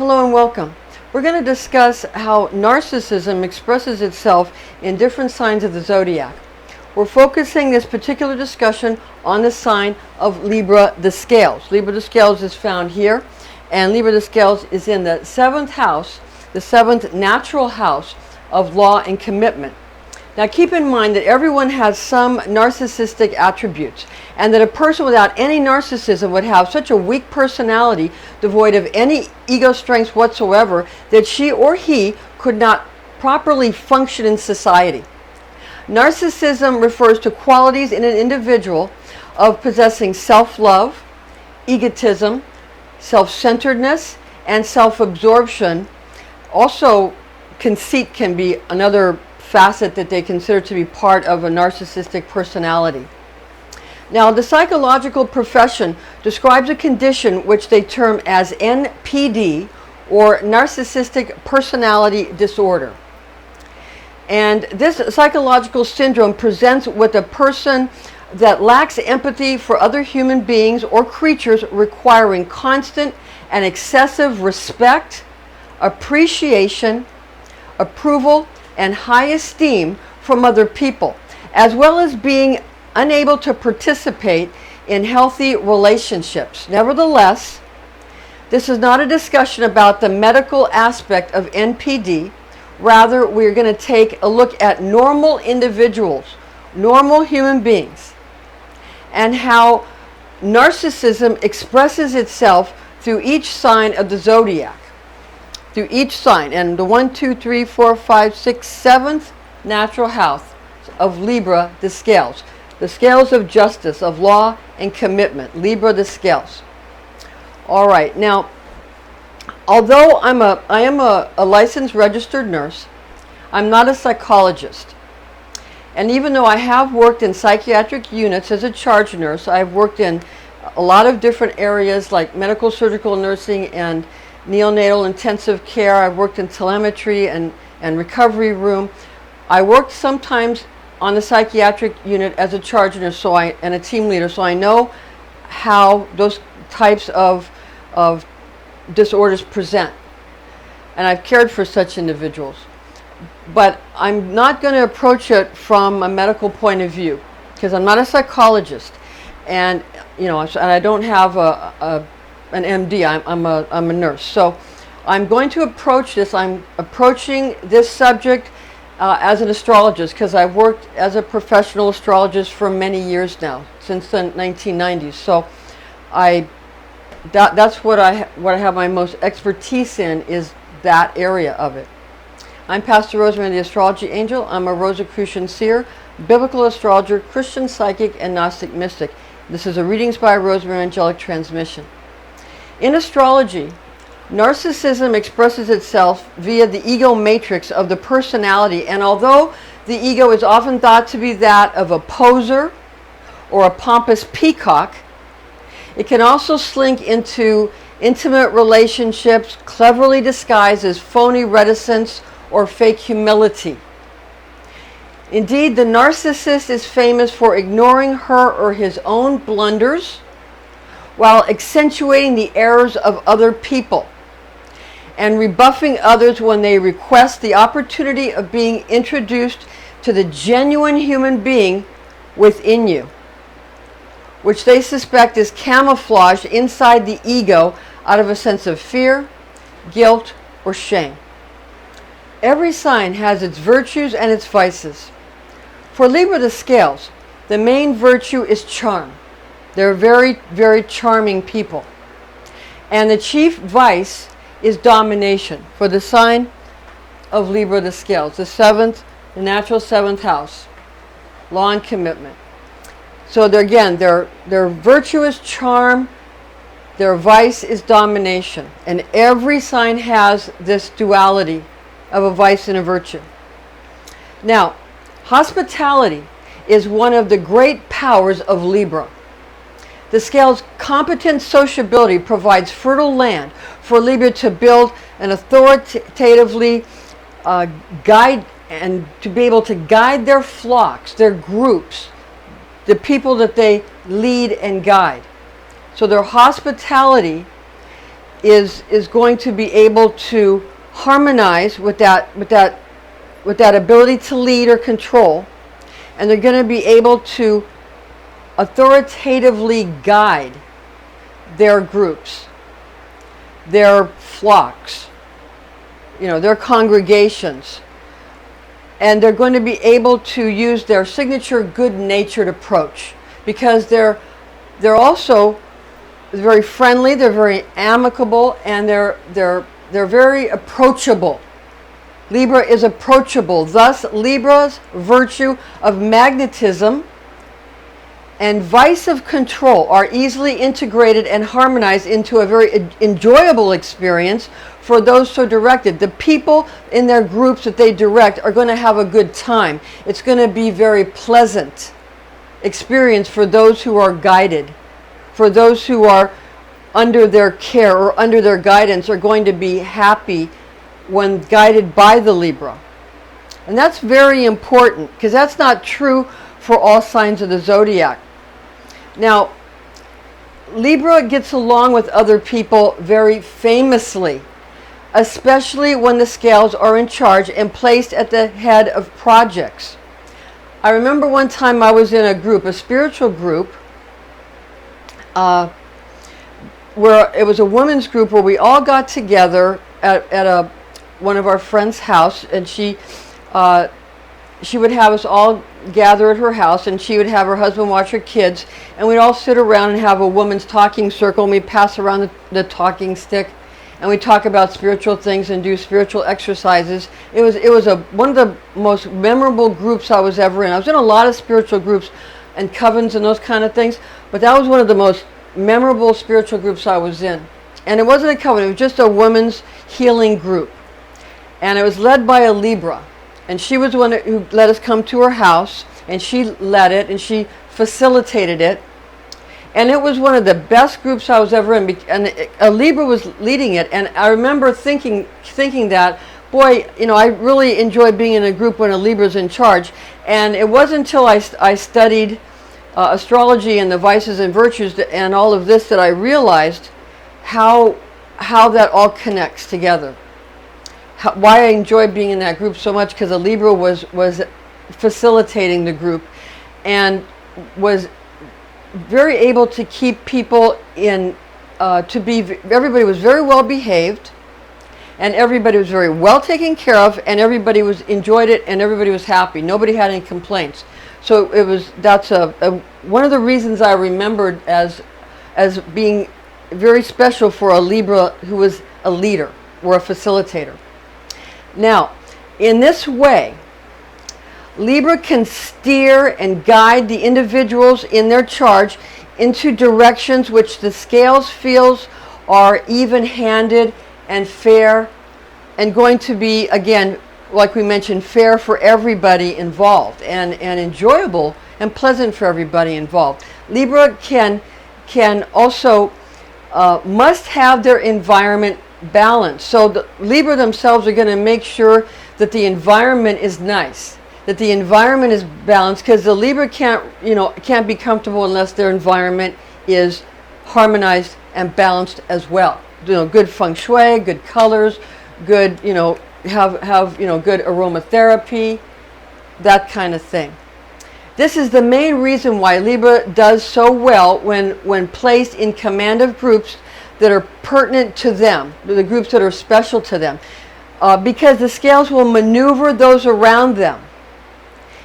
Hello and welcome. We're going to discuss how narcissism expresses itself in different signs of the zodiac. We're focusing this particular discussion on the sign of Libra the Scales. Libra the Scales is found here, and Libra the Scales is in the 7th house, the 7th natural house of law and commitment. Now keep in mind that everyone has some narcissistic attributes, and that a person without any narcissism would have such a weak personality, devoid of any ego strength whatsoever, that she or he could not properly function in society. Narcissism refers to qualities in an individual of possessing self-love, egotism, self-centeredness, and self-absorption. Also, conceit can be another facet that they consider to be part of a narcissistic personality. Now, the psychological profession describes a condition which they term as NPD, or Narcissistic Personality Disorder. And this psychological syndrome presents with a person that lacks empathy for other human beings or creatures, requiring constant and excessive respect, appreciation, approval, and high esteem from other people, as well as being unable to participate in healthy relationships. Nevertheless, this is not a discussion about the medical aspect of NPD. Rather, we're going to take a look at normal individuals, normal human beings, and how narcissism expresses itself through each sign of the zodiac. Through each sign, and the 1, 2, 3, 4, 5, 6, 7th natural house of Libra the Scales. The scales of justice, of law and commitment. Libra the Scales. All right, now, although I am a licensed registered nurse, I'm not a psychologist. And even though I have worked in psychiatric units as a charge nurse, I've worked in a lot of different areas like medical surgical nursing and neonatal intensive care. I've worked in telemetry and recovery room. I worked sometimes on the psychiatric unit as a charge nurse and a team leader, so I know how those types of disorders present. And I've cared for such individuals. But I'm not going to approach it from a medical point of view, because I'm not a psychologist, and and I don't have an MD. I'm a nurse. So I'm going to approach this. I'm approaching this subject as an astrologist, because I've worked as a professional astrologist for many years now, since the 1990s. So that's what I have my most expertise in, is that area of it. I'm Pastor Rosemary, the Astrology Angel. I'm a Rosicrucian seer, biblical astrologer, Christian psychic, and Gnostic mystic. This is a Readings by Rosemary angelic transmission. In astrology, narcissism expresses itself via the ego matrix of the personality, and although the ego is often thought to be that of a poser or a pompous peacock, it can also slink into intimate relationships cleverly disguised as phony reticence or fake humility. Indeed, the narcissist is famous for ignoring her or his own blunders while accentuating the errors of other people, and rebuffing others when they request the opportunity of being introduced to the genuine human being within you, which they suspect is camouflaged inside the ego out of a sense of fear, guilt, or shame. Every sign has its virtues and its vices. For Libra the Scales, the main virtue is charm. They're very, very charming people. And the chief vice is domination for the sign of Libra the Scales, the natural 7th house, law and commitment. So their virtue is charm, their vice is domination. And every sign has this duality of a vice and a virtue. Now, hospitality is one of the great powers of Libra. The Scales' competent sociability provides fertile land for Libra to build an authoritatively guide, and to be able to guide their flocks, their groups, the people that they lead and guide. So their hospitality is going to be able to harmonize with that ability to lead or control, and they're going to be able to authoritatively guide their groups, their flocks, their congregations, and they're going to be able to use their signature good-natured approach, because they're also very friendly, they're very amicable, and they're very approachable. Libra is approachable. Thus, Libra's virtue of magnetism and vice of control are easily integrated and harmonized into a very enjoyable experience for those so directed. The people in their groups that they direct are going to have a good time. It's going to be very pleasant experience for those who are guided. For those who are under their care or under their guidance are going to be happy when guided by the Libra. And that's very important, because that's not true for all signs of the zodiac. Now, Libra gets along with other people very famously, especially when the scales are in charge and placed at the head of projects. I remember one time I was in a group, a spiritual group, where it was a women's group where we all got together at one of our friends' house, and she would have us all gather at her house, and she would have her husband watch her kids, and we'd all sit around and have a woman's talking circle, and we'd pass around the talking stick, and we'd talk about spiritual things and do spiritual exercises. It was one of the most memorable groups I was ever in. I was in a lot of spiritual groups and covens and those kind of things, but that was one of the most memorable spiritual groups I was in. And it wasn't a coven, it was just a women's healing group. And it was led by a Libra. And she was the one who let us come to her house, and she led it, and she facilitated it. And it was one of the best groups I was ever in, and a Libra was leading it. And I remember thinking that, boy, I really enjoy being in a group when a Libra's in charge. And it wasn't until I studied astrology and the vices and virtues and all of this that I realized how that all connects together. Why I enjoyed being in that group so much, because a Libra was facilitating the group and was very able to keep people in, everybody was very well behaved, and everybody was very well taken care of, and everybody enjoyed it, and everybody was happy. Nobody had any complaints. So that's one of the reasons I remembered as being very special for a Libra who was a leader or a facilitator. Now, in this way, Libra can steer and guide the individuals in their charge into directions which the scales feels are even-handed and fair, and going to be, again, like we mentioned, fair for everybody involved, and enjoyable and pleasant for everybody involved. Libra can also must have their environment balanced. So the Libra themselves are going to make sure that the environment is nice, that the environment is balanced, because the Libra can't be comfortable unless their environment is harmonized and balanced as well. Good feng shui, good colors, good have good aromatherapy, that kind of thing. This is the main reason why Libra does so well when placed in command of groups that are pertinent to them, the groups that are special to them, because the scales will maneuver those around them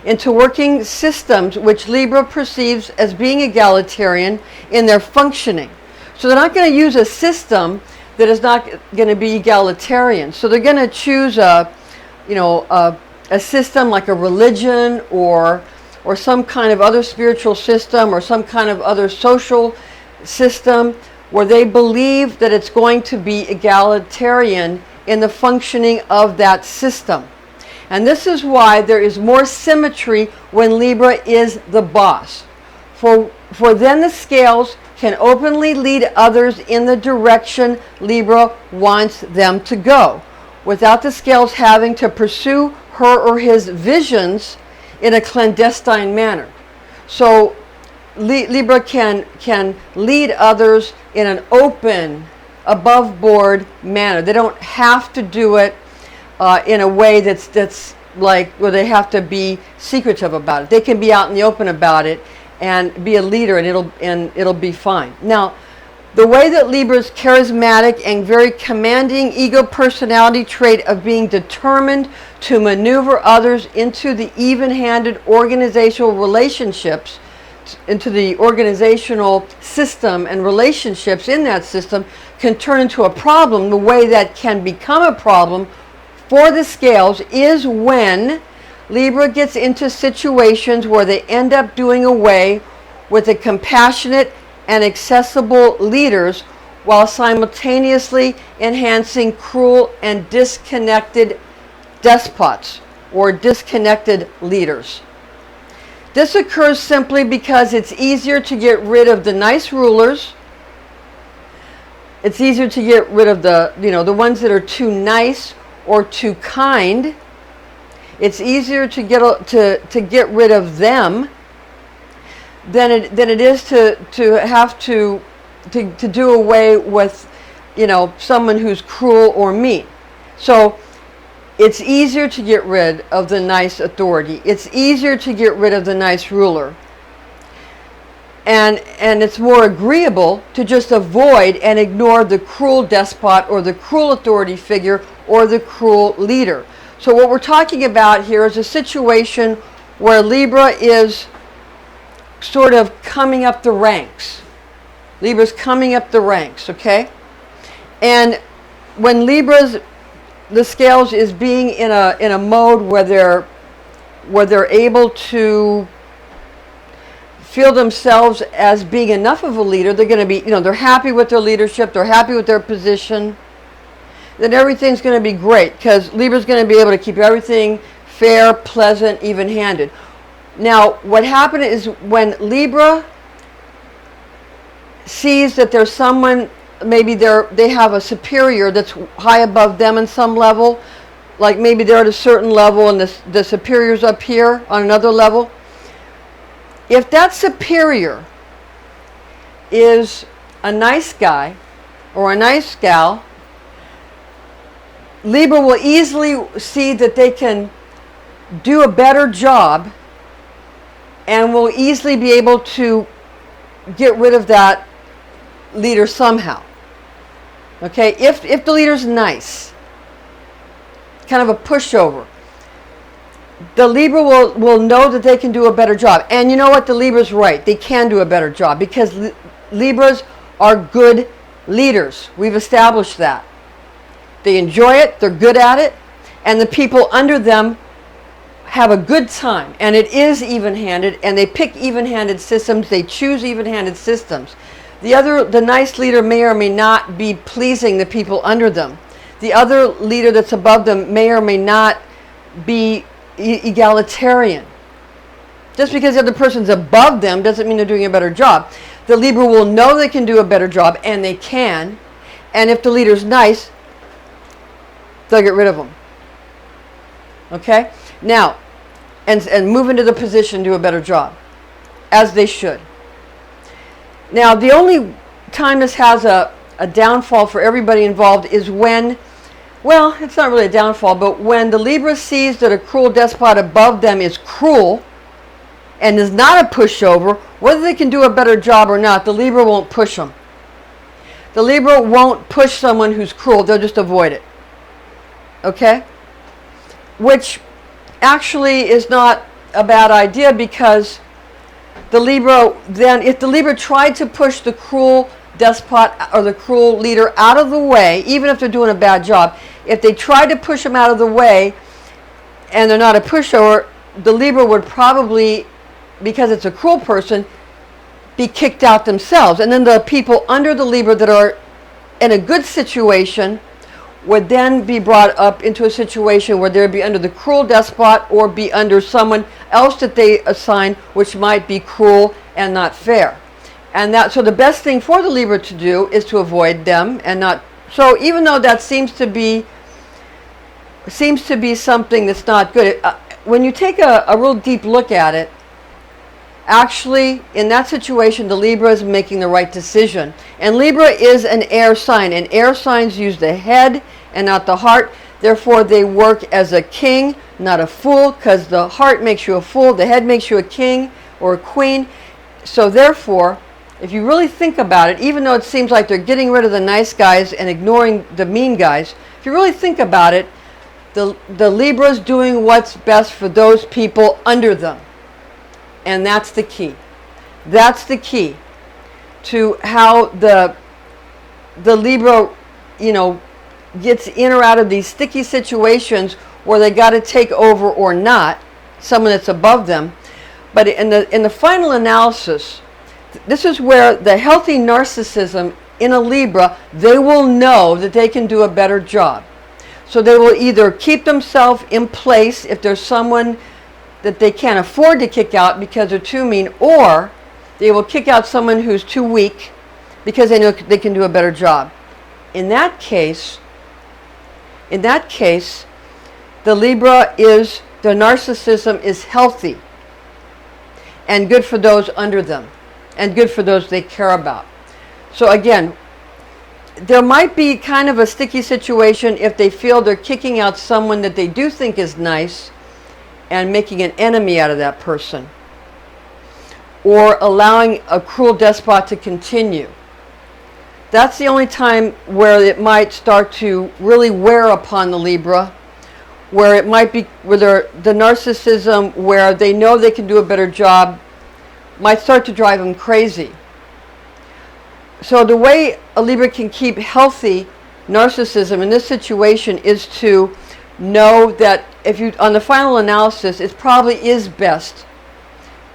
into working systems which Libra perceives as being egalitarian in their functioning. So they're not going to use a system that is not going to be egalitarian. So they're going to choose a system like a religion or some kind of other spiritual system or some kind of other social system where they believe that it's going to be egalitarian in the functioning of that system. And this is why there is more symmetry when Libra is the boss. For then the scales can openly lead others in the direction Libra wants them to go, without the scales having to pursue her or his visions in a clandestine manner. So Libra can lead others in an open, above board manner. They don't have to do it in a way that's like where they have to be secretive about it. They can be out in the open about it and be a leader, and it'll be fine. Now, the way that Libra's charismatic and very commanding ego personality trait of being determined to maneuver others into the even-handed organizational relationships, into the organizational system and relationships in that system can turn into a problem. The way that can become a problem for the scales is when Libra gets into situations where they end up doing away with the compassionate and accessible leaders while simultaneously enhancing cruel and disconnected despots or disconnected leaders. This occurs simply because it's easier to get rid of the nice rulers. It's easier to get rid of the ones that are too nice or too kind. It's easier to get rid of them than it is to have to do away with someone who's cruel or mean. So it's easier to get rid of the nice authority. It's easier to get rid of the nice ruler. And it's more agreeable to just avoid and ignore the cruel despot or the cruel authority figure or the cruel leader. So what we're talking about here is a situation where Libra is sort of coming up the ranks. Libra's coming up the ranks, okay? And when the scales is being in a mode where they're able to feel themselves as being enough of a leader, they're going to be, they're happy with their leadership, they're happy with their position, then everything's going to be great because Libra's going to be able to keep everything fair, pleasant, even-handed. Now, what happened is when Libra sees that there's someone, maybe they have a superior that's high above them in some level, like maybe they're at a certain level and the superior's up here on another level. If that superior is a nice guy or a nice gal, Libra will easily see that they can do a better job and will easily be able to get rid of that leader somehow. Okay, if the leader's nice, kind of a pushover, the Libra will know that they can do a better job. And you know what? The Libra's right. They can do a better job because Libras are good leaders. We've established that. They enjoy it. They're good at it. And the people under them have a good time. And it is even-handed. And they pick even-handed systems. They choose even-handed systems. The nice leader may or may not be pleasing the people under them. The other leader that's above them may or may not be egalitarian. Just because the other person's above them doesn't mean they're doing a better job. The Libra will know they can do a better job, and they can. And if the leader's nice, they'll get rid of them. Okay? Now, and move into the position, do a better job, as they should. Now, the only time this has a downfall for everybody involved is when, well, it's not really a downfall, but when the Libra sees that a cruel despot above them is cruel and is not a pushover, whether they can do a better job or not, the Libra won't push them. The Libra won't push someone who's cruel. They'll just avoid it. Okay? Which actually is not a bad idea because the Libra, then, if the Libra tried to push the cruel despot or the cruel leader out of the way, even if they're doing a bad job, if they tried to push them out of the way and they're not a pushover, the Libra would probably, because it's a cruel person, be kicked out themselves. And then the people under the Libra that are in a good situation would then be brought up into a situation where they'd be under the cruel despot or be under someone else that they assign, which might be cruel and not fair. And so the best thing for the Libra to do is to avoid them and not. So even though that seems to be something that's not good, when you take a real deep look at it, actually, in that situation, the Libra is making the right decision. And Libra is an air sign, and air signs use the head and not the heart. Therefore, they work as a king, not a fool, because the heart makes you a fool, the head makes you a king or a queen. So therefore, if you really think about it, even though it seems like they're getting rid of the nice guys and ignoring the mean guys, if you really think about it, the Libra's doing what's best for those people under them. And that's the key. That's the key to how the Libra, gets in or out of these sticky situations where they got to take over or not someone that's above them. But in the final analysis, this is where the healthy narcissism in a Libra, they will know that they can do a better job. So they will either keep themselves in place if there's someone that they can't afford to kick out because they're too mean, or they will kick out someone who's too weak because they know they can do a better job. In that case, the narcissism is healthy and good for those under them and good for those they care about. So again, there might be kind of a sticky situation if they feel they're kicking out someone that they do think is nice and making an enemy out of that person, or allowing a cruel despot to continue. That's the only time where it might start to really wear upon the Libra, where it might be where the narcissism, where they know they can do a better job, might start to drive them crazy. So the way a Libra can keep healthy narcissism in this situation is to know that on the final analysis, it probably is best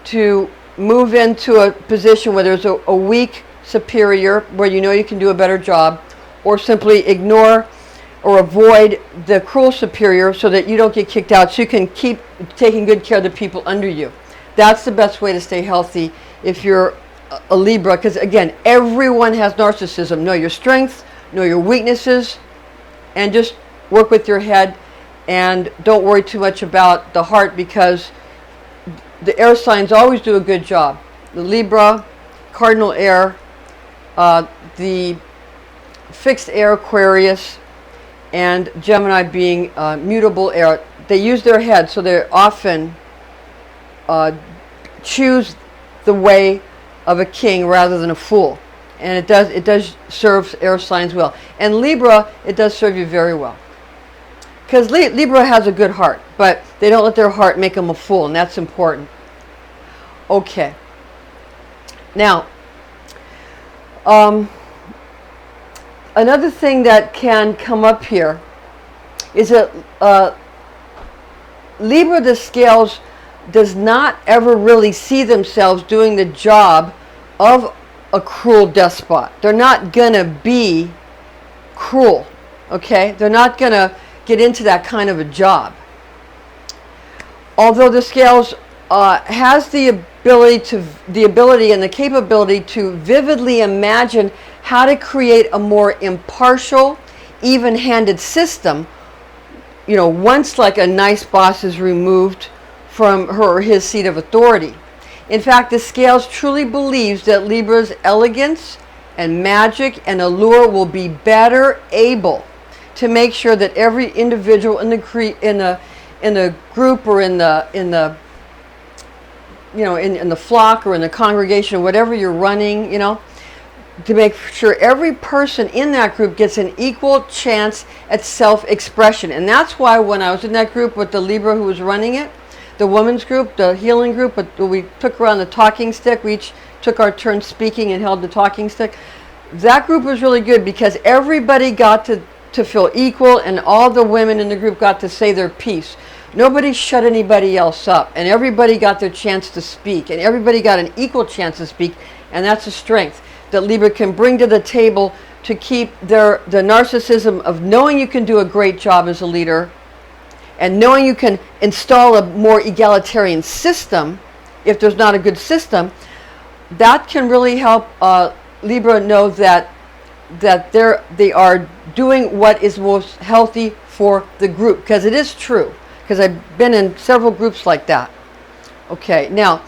to move into a position where there's a weak superior, where you know you can do a better job, or simply ignore or avoid the cruel superior so that you don't get kicked out, so you can keep taking good care of the people under you. That's the best way to stay healthy if you're a Libra, because again, everyone has narcissism. Know your strengths, know your weaknesses, and just work with your head, and don't worry too much about the heart, because the air signs always do a good job. The Libra, cardinal air, the fixed air Aquarius, and Gemini being mutable air, they use their head, so they often choose the way of a king rather than a fool. And it does serve air signs well. And Libra, it does serve you very well, because Libra has a good heart, but they don't let their heart make them a fool, and that's important. Okay. Now, another thing that can come up here is that Libra, the scales, does not ever really see themselves doing the job of a cruel despot. They're not going to be cruel, okay? They're not going to get into that kind of a job. Although the scales has the ability and the capability to vividly imagine how to create a more impartial, even-handed system, once like a nice boss is removed from her or his seat of authority. In fact, the scales truly believes that Libra's elegance and magic and allure will be better able to make sure that every individual in the group, or in the flock, or in the congregation, whatever you're running, to make sure every person in that group gets an equal chance at self-expression. And that's why when I was in that group with the Libra who was running it, the women's group, the healing group, but we took around the talking stick. We each took our turn speaking and held the talking stick. That group was really good because everybody got to feel equal, and all the women in the group got to say their piece. Nobody shut anybody else up, and everybody got their chance to speak, and everybody got an equal chance to speak, and that's a strength that Libra can bring to the table to keep the narcissism of knowing you can do a great job as a leader, and knowing you can install a more egalitarian system if there's not a good system. That can really help Libra know that they are doing what is most healthy for the group, because it is true, because I've been in several groups like that. Okay, now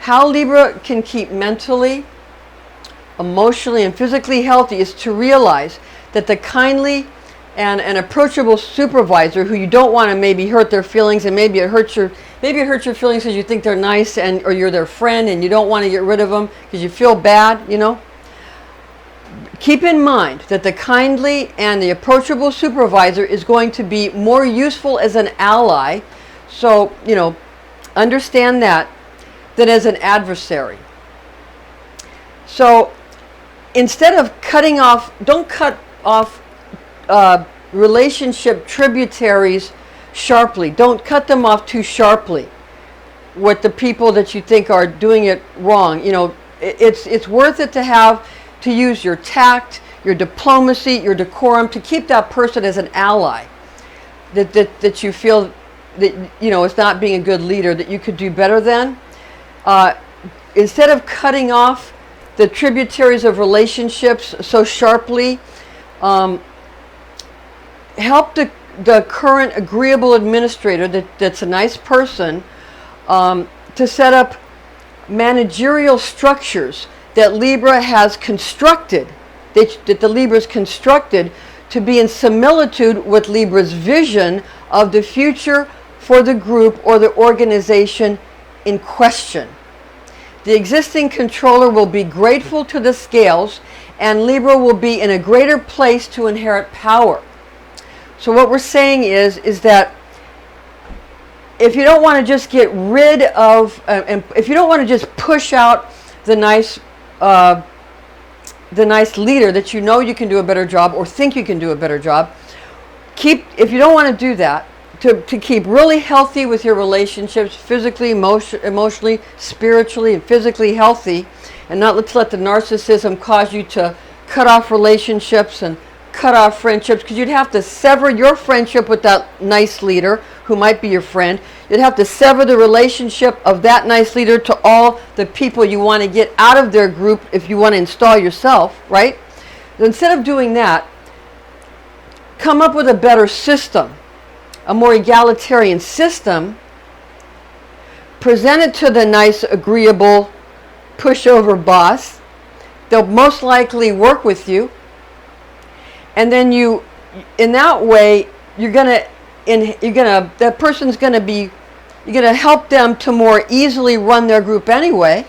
How Libra can keep mentally, emotionally, and physically healthy is to realize that the kindly and an approachable supervisor who you don't want to maybe hurt their feelings, and maybe it hurts your feelings because you think they're nice, and or you're their friend and you don't want to get rid of them because you feel bad, you know. Keep in mind that the kindly and the approachable supervisor is going to be more useful as an ally, so, you know, understand that, than as an adversary. So instead of cutting off, don't cut off relationship tributaries sharply. Don't cut them off too sharply with the people that you think are doing it wrong. You know, it's worth it to use your tact, your diplomacy, your decorum to keep that person as an ally that you feel that, you know, is not being a good leader, that you could do better than. Instead of cutting off the tributaries of relationships so sharply, help the current agreeable administrator that's a nice person to set up managerial structures that Libra has constructed, that the Libra's constructed to be in similitude with Libra's vision of the future for the group or the organization in question. The existing controller will be grateful to the scales, and Libra will be in a greater place to inherit power. So what we're saying is that if you don't want to just get rid of, and if you don't want to just push out the nice leader that you know you can do a better job or think you can do a better job, if you don't want to do that, to keep really healthy with your relationships, physically, emotionally, spiritually, and physically healthy, and not let the narcissism cause you to cut off relationships and cut off friendships, because you'd have to sever your friendship with that nice leader who might be your friend. You'd have to sever the relationship of that nice leader to all the people you want to get out of their group if you want to install yourself, right? Instead of doing that, come up with a better system, a more egalitarian system. Present it to the nice, agreeable, pushover boss. They'll most likely work with you. And then you, in that way, you're gonna help them to more easily run their group anyway.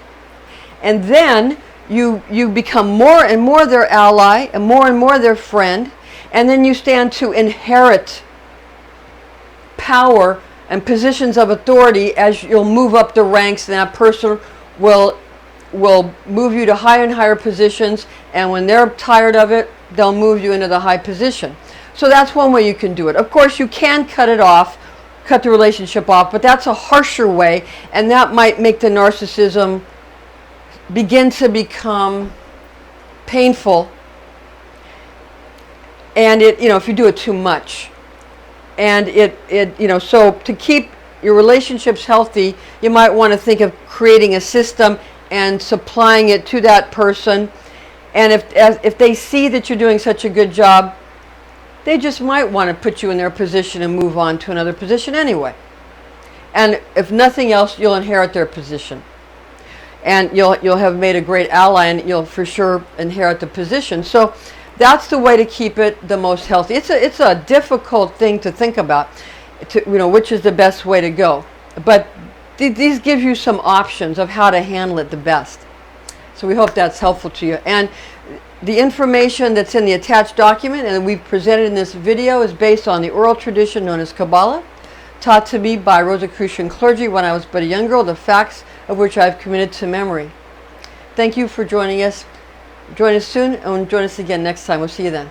And then you become more and more their ally and more their friend. And then you stand to inherit power and positions of authority as you'll move up the ranks, and that person will move you to higher and higher positions, and when they're tired of it, they'll move you into the high position. So that's one way you can do it. Of course, you can cut the relationship off, but that's a harsher way, and that might make the narcissism begin to become painful, and if you do it too much. And so to keep your relationships healthy, you might want to think of creating a system and supplying it to that person. And if they see that you're doing such a good job, they just might want to put you in their position and move on to another position anyway. And if nothing else, you'll inherit their position. And you'll have made a great ally, and you'll for sure inherit the position. So that's the way to keep it the most healthy. It's a difficult thing to think about, which is the best way to go. But these give you some options of how to handle it the best. So we hope that's helpful to you. And the information that's in the attached document and we've presented in this video is based on the oral tradition known as Kabbalah, taught to me by Rosicrucian clergy when I was but a young girl, the facts of which I've committed to memory. Thank you for joining us. Join us soon, and join us again next time. We'll see you then.